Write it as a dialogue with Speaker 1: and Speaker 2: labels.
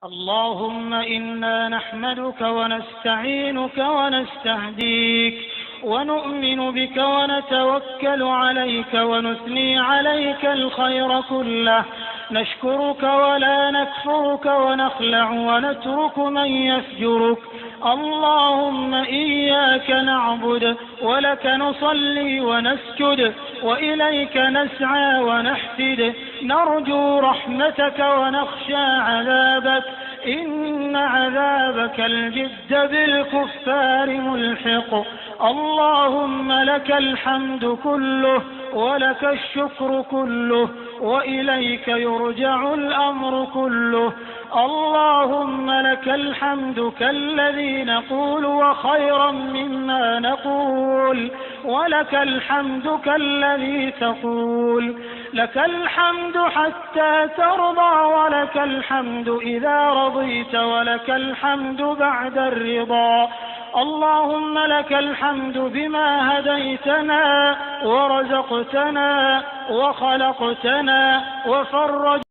Speaker 1: اللهم إنا نحمدك ونستعينك ونستهديك ونؤمن بك ونتوكل عليك ونثني عليك الخير كله، نشكرك ولا نكفرك ونخلع ونترك من يفجرك. اللهم إياك نعبد ولك نصلي ونسجد وإليك نسعى ونحفد، نرجو رحمتك ونخشى عذابك، إن عذابك الجد بالكفار ملحق. اللهم لك الحمد كله ولك الشكر كله وإليك يرجع الأمر كله. اللهم لك الحمد كالذي نقول وخيرا مما نقول، ولك الحمد كالذي تقول. لك الحمد حتى ترضى ولك الحمد إذا رضيت ولك الحمد بعد الرضا. اللهم لك الحمد بما هديتنا ورزقتنا وخلقتنا وفرجتنا